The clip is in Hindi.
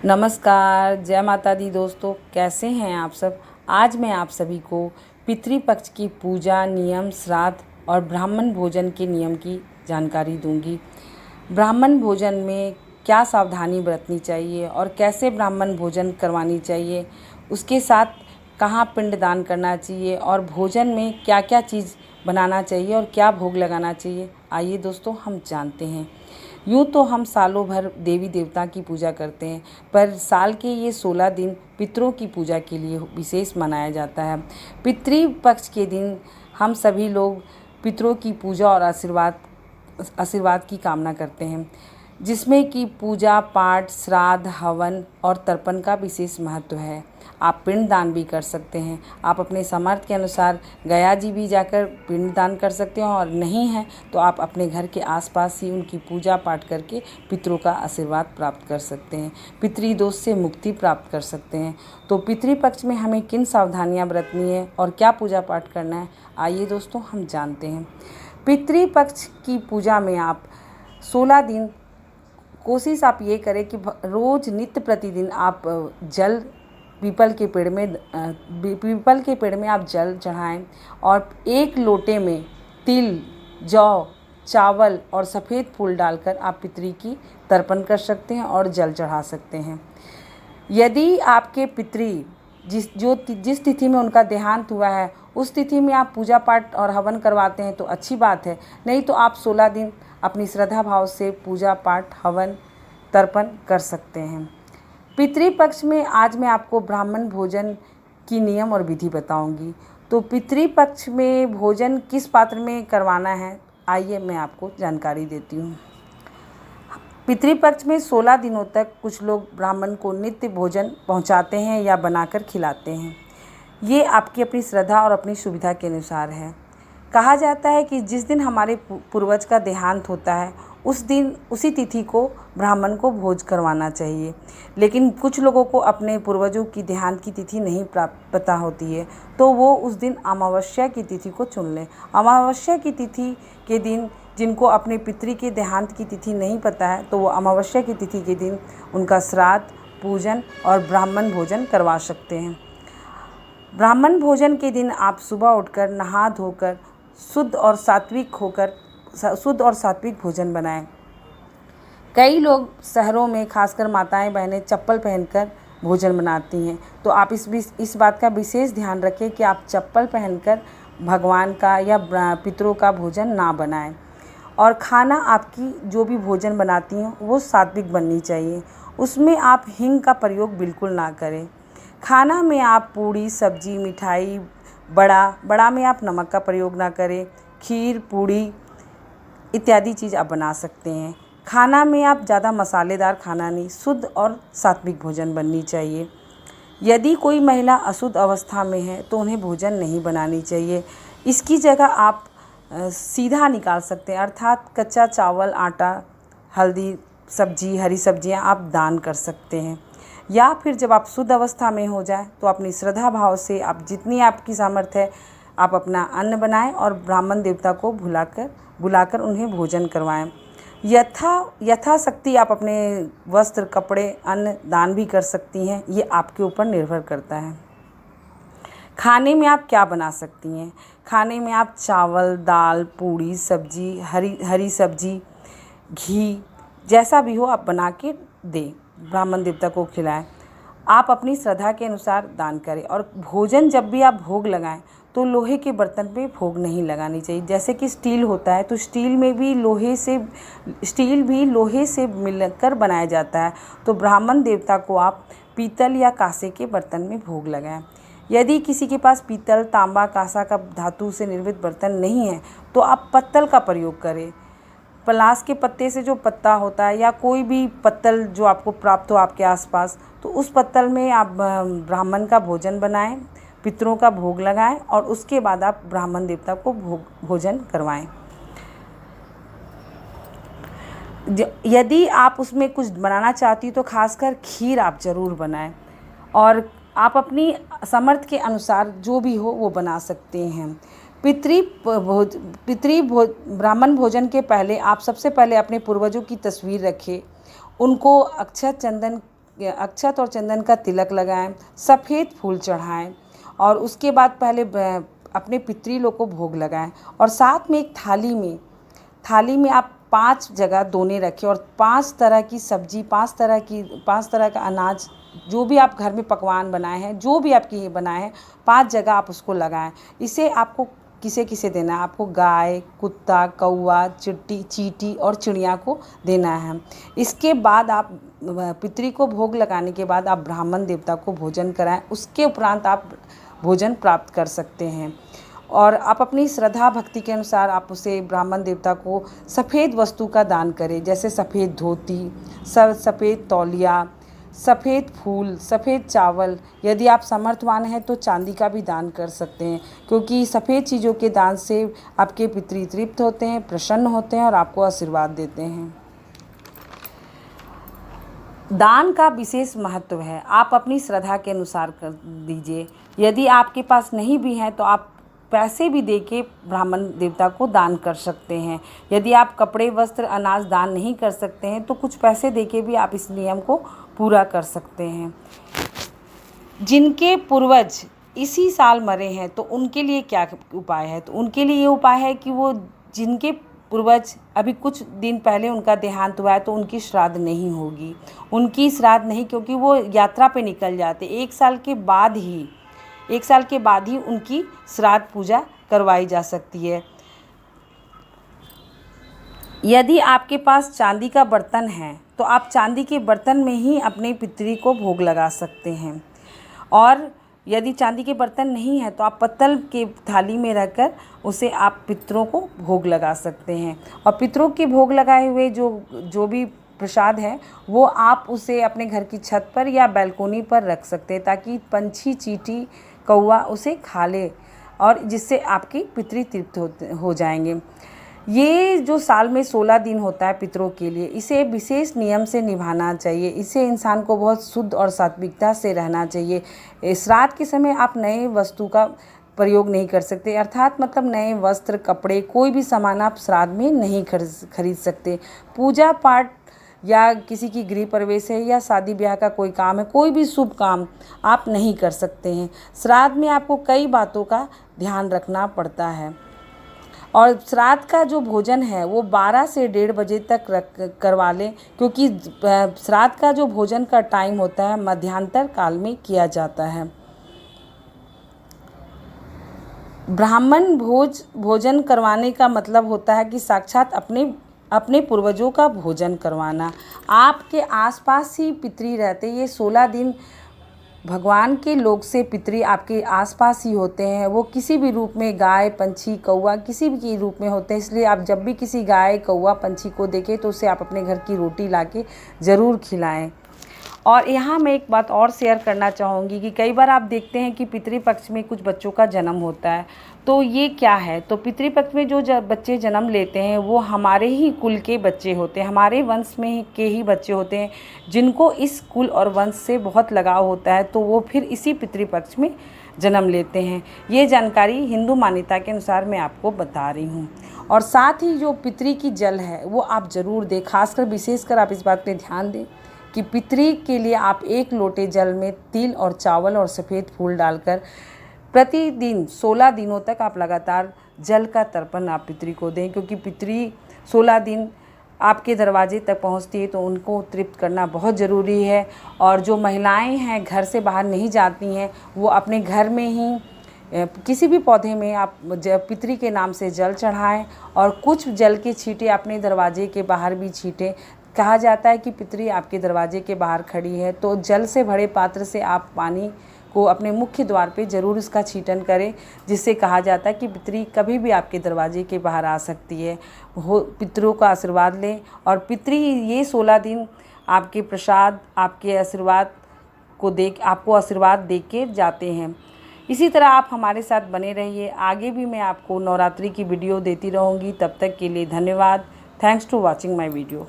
नमस्कार, जय माता दी दोस्तों। कैसे हैं आप सब। आज मैं आप सभी को पितृपक्ष की पूजा, नियम, श्राद्ध और ब्राह्मण भोजन के नियम की जानकारी दूंगी। ब्राह्मण भोजन में क्या सावधानी बरतनी चाहिए और कैसे ब्राह्मण भोजन करवानी चाहिए, उसके साथ कहाँ पिंडदान करना चाहिए और भोजन में क्या क्या चीज़ बनाना चाहिए और क्या भोग लगाना चाहिए, आइए दोस्तों हम जानते हैं। यूँ तो हम सालों भर देवी देवता की पूजा करते हैं, पर साल के ये 16 दिन पितरों की पूजा के लिए विशेष मनाया जाता है। पितृपक्ष के दिन हम सभी लोग पितरों की पूजा और आशीर्वाद की कामना करते हैं, जिसमें कि पूजा पाठ, श्राद्ध, हवन और तर्पण का विशेष महत्व है। आप पिंडदान भी कर सकते हैं। आप अपने सामर्थ्य के अनुसार गया जी भी जाकर पिंडदान कर सकते हैं, और नहीं है तो आप अपने घर के आसपास ही उनकी पूजा पाठ करके पितरों का आशीर्वाद प्राप्त कर सकते हैं, पितृदोष से मुक्ति प्राप्त कर सकते हैं। तो पितृपक्ष में हमें किन सावधानियाँ बरतनी है और क्या पूजा पाठ करना है, आइए दोस्तों हम जानते हैं। पितृपक्ष की पूजा में आप 16 दिन कोशिश आप ये करें कि रोज़ नित्य प्रतिदिन आप जल पीपल के पेड़ में आप जल चढ़ाएं और 1 लोटे में तिल, जौ, चावल और सफ़ेद फूल डालकर आप पितरी की तर्पण कर सकते हैं और जल चढ़ा सकते हैं। यदि आपके पितरी जिस तिथि में उनका देहांत हुआ है उस तिथि में आप पूजा पाठ और हवन करवाते हैं तो अच्छी बात है, नहीं तो आप 16 दिन अपनी श्रद्धा भाव से पूजा पाठ, हवन, तर्पण कर सकते हैं। पितृपक्ष में आज मैं आपको ब्राह्मण भोजन की नियम और विधि बताऊंगी। तो पितृपक्ष में भोजन किस पात्र में करवाना है, आइए मैं आपको जानकारी देती हूँ। पितृपक्ष में 16 दिनों तक कुछ लोग ब्राह्मण को नित्य भोजन पहुँचाते हैं या बनाकर खिलाते हैं। ये आपकी अपनी श्रद्धा और अपनी सुविधा के अनुसार है। कहा जाता है कि जिस दिन हमारे पूर्वज का देहांत होता है उस दिन उसी तिथि को ब्राह्मण को भोज करवाना चाहिए, लेकिन कुछ लोगों को अपने पूर्वजों की देहांत की तिथि नहीं पता होती है, तो वो उस दिन अमावस्या की तिथि को चुन लें। अमावस्या की तिथि के दिन जिनको अपने पितृ के देहांत की तिथि नहीं पता है तो वो अमावस्या की तिथि के दिन उनका श्राद्ध, पूजन और ब्राह्मण भोजन करवा सकते हैं। ब्राह्मण भोजन के दिन आप सुबह उठकर नहा धोकर शुद्ध और सात्विक भोजन बनाएं। कई लोग शहरों में खासकर माताएं बहनें चप्पल पहनकर भोजन बनाती हैं, तो आप इस बात का विशेष ध्यान रखें कि आप चप्पल पहनकर भगवान का या पितरों का भोजन ना बनाएं। और खाना आपकी जो भी भोजन बनाती हैं वो सात्विक बननी चाहिए, उसमें आप हींग का प्रयोग बिल्कुल ना करें। खाना में आप पूड़ी, सब्जी, मिठाई, बड़ा में आप नमक का प्रयोग ना करें। खीर, पूड़ी इत्यादि चीज़ आप बना सकते हैं। खाना में आप ज़्यादा मसालेदार खाना नहीं, शुद्ध और सात्विक भोजन बननी चाहिए। यदि कोई महिला अशुद्ध अवस्था में है तो उन्हें भोजन नहीं बनानी चाहिए। इसकी जगह आप सीधा निकाल सकते हैं, अर्थात कच्चा चावल, आटा, हल्दी, सब्जी, हरी सब्जियां आप दान कर सकते हैं। या फिर जब आप शुद्ध अवस्था में हो जाए तो अपनी श्रद्धा भाव से आप जितनी आपकी सामर्थ्य है आप अपना अन्न बनाएं और ब्राह्मण देवता को बुलाकर उन्हें भोजन करवाएं। यथाशक्ति आप अपने वस्त्र, कपड़े, अन्न दान भी कर सकती हैं, ये आपके ऊपर निर्भर करता है। खाने में आप क्या बना सकती हैं। खाने में आप चावल, दाल, पूड़ी, सब्जी, हरी सब्जी, घी जैसा भी हो आप बना के दें, ब्राह्मण देवता को खिलाएं। आप अपनी श्रद्धा के अनुसार दान करें। और भोजन जब भी आप भोग लगाएं तो लोहे के बर्तन पे भोग नहीं लगानी चाहिए। जैसे कि स्टील होता है तो स्टील भी लोहे से मिलकर बनाया जाता है, तो ब्राह्मण देवता को आप पीतल या कांसे के बर्तन में भोग लगाएं। यदि किसी के पास पीतल, तांबा, कांसा का धातु से निर्मित बर्तन नहीं है तो आप पत्तल का प्रयोग करें। पलाश के पत्ते से जो पत्ता होता है या कोई भी पत्तल जो आपको प्राप्त हो आपके आसपास, तो उस पत्तल में आप ब्राह्मण का भोजन बनाएं, पितरों का भोग लगाएं और उसके बाद आप ब्राह्मण देवता को भोजन करवाएं। यदि आप उसमें कुछ बनाना चाहती तो खासकर खीर आप ज़रूर बनाएं, और आप अपनी सामर्थ्य के अनुसार जो भी हो वो बना सकते हैं। ब्राह्मण भोजन के पहले आप सबसे पहले अपने पूर्वजों की तस्वीर रखें, उनको अक्षत चंदन अक्षत और चंदन का तिलक लगाएं, सफ़ेद फूल चढ़ाएं और उसके बाद पहले अपने पितरी लोग को भोग लगाएं। और साथ में एक थाली में आप 5 जगह दोने रखें और 5 तरह की सब्जी, 5 तरह का अनाज, जो भी आप घर में पकवान बनाए हैं, जो भी आपके ये बनाए हैं, 5 जगह आप उसको लगाएं। इसे आपको किसे देना है? आपको गाय, कुत्ता, कौवा, चींटी और चिड़िया को देना है। इसके बाद आप पितरी को भोग लगाने के बाद आप ब्राह्मण देवता को भोजन कराएं। उसके उपरांत आप भोजन प्राप्त कर सकते हैं और आप अपनी श्रद्धा भक्ति के अनुसार आप उसे ब्राह्मण देवता को सफ़ेद वस्तु का दान करें, जैसे सफ़ेद धोती, सफ़ेद तौलिया, सफ़ेद फूल, सफ़ेद चावल। यदि आप समर्थवान हैं तो चांदी का भी दान कर सकते हैं, क्योंकि सफ़ेद चीज़ों के दान से आपके पितृ तृप्त होते हैं, प्रसन्न होते हैं और आपको आशीर्वाद देते हैं। दान का विशेष महत्व है, आप अपनी श्रद्धा के अनुसार कर दीजिए। यदि आपके पास नहीं भी है तो आप पैसे भी देके ब्राह्मण देवता को दान कर सकते हैं। यदि आप कपड़े, वस्त्र, अनाज दान नहीं कर सकते हैं तो कुछ पैसे देके भी आप इस नियम को पूरा कर सकते हैं। जिनके पूर्वज इसी साल मरे हैं तो उनके लिए क्या उपाय है? तो उनके लिए ये उपाय है कि वो जिनके पूर्वज अभी कुछ दिन पहले उनका देहांत हुआ है तो उनकी श्राद्ध नहीं होगी, उनकी श्राद्ध नहीं, क्योंकि वो यात्रा पे निकल जाते। 1 साल के बाद ही उनकी श्राद्ध पूजा करवाई जा सकती है। यदि आपके पास चांदी का बर्तन है तो आप चांदी के बर्तन में ही अपने पितरी को भोग लगा सकते हैं, और यदि चांदी के बर्तन नहीं है तो आप पत्तल के थाली में रखकर उसे आप पितरों को भोग लगा सकते हैं। और पितरों के भोग लगाए हुए जो भी प्रसाद है वो आप उसे अपने घर की छत पर या बालकोनी पर रख सकते हैं, ताकि पंछी, चींटी, कौवा उसे खा ले और जिससे आपकी पितरी तृप्त हो जाएंगे। ये जो साल में 16 दिन होता है पितरों के लिए, इसे विशेष नियम से निभाना चाहिए। इसे इंसान को बहुत शुद्ध और सात्विकता से रहना चाहिए। श्राद्ध के समय आप नए वस्तु का प्रयोग नहीं कर सकते, अर्थात मतलब नए वस्त्र, कपड़े, कोई भी सामान आप श्राद्ध में नहीं खरीद सकते। पूजा पाठ या किसी की गृह प्रवेश है या शादी ब्याह का कोई काम है, कोई भी शुभ काम आप नहीं कर सकते हैं। श्राद्ध में आपको कई बातों का ध्यान रखना पड़ता है और श्राद्ध का जो भोजन है वो 12 से 1:30 बजे तक करवा लें, क्योंकि श्राद्ध का जो भोजन का टाइम होता है मध्यांतर काल में किया जाता है। ब्राह्मण भोजन करवाने का मतलब होता है कि साक्षात अपने पूर्वजों का भोजन करवाना। आपके आसपास ही पितरी रहते, ये 16 दिन भगवान के लोक से पितरी आपके आसपास ही होते हैं। वो किसी भी रूप में, गाय, पंछी, कौवा, किसी भी रूप में होते हैं। इसलिए आप जब भी किसी गाय, कौवा, पंछी को देखें तो उसे आप अपने घर की रोटी लाके ज़रूर खिलाएं। और यहाँ मैं एक बात और शेयर करना चाहूँगी कि कई बार आप देखते हैं कि पितृपक्ष में कुछ बच्चों का जन्म होता है, तो ये क्या है? तो पितृपक्ष में जो बच्चे जन्म लेते हैं वो हमारे ही कुल के बच्चे होते हैं, हमारे वंश में के ही बच्चे होते हैं, जिनको इस कुल और वंश से बहुत लगाव होता है, तो वो फिर इसी पितृपक्ष में जन्म लेते हैं। ये जानकारी हिंदू मान्यता के अनुसार मैं आपको बता रही हूँ। और साथ ही जो पितरी की जल है वो आप ज़रूर दें, खासकर विशेषकर आप इस बात पे ध्यान दें कि पितरी के लिए आप 1 लोटे जल में तिल और चावल और सफ़ेद फूल डालकर प्रतिदिन 16 दिनों तक आप लगातार जल का तर्पण आप पितरी को दें, क्योंकि पितरी 16 दिन आपके दरवाजे तक पहुंचती है तो उनको तृप्त करना बहुत ज़रूरी है। और जो महिलाएं हैं घर से बाहर नहीं जाती हैं वो अपने घर में ही किसी भी पौधे में आप पितरी के नाम से जल चढ़ाएं और कुछ जल के छींटे अपने दरवाजे के बाहर भी छींटें। कहा जाता है कि पितरी आपके दरवाजे के बाहर खड़ी है तो जल से भरे पात्र से आप पानी को अपने मुख्य द्वार पे ज़रूर इसका छींटन करें, जिससे कहा जाता है कि पितरी कभी भी आपके दरवाजे के बाहर आ सकती है। पितरों का आशीर्वाद लें और पितरी ये 16 दिन आपके प्रसाद, आपके आशीर्वाद को आपको आशीर्वाद दे के जाते हैं। इसी तरह आप हमारे साथ बने रहिए, आगे भी मैं आपको नवरात्रि की वीडियो देती रहूँगी। तब तक के लिए धन्यवाद। Thanks to watching my video.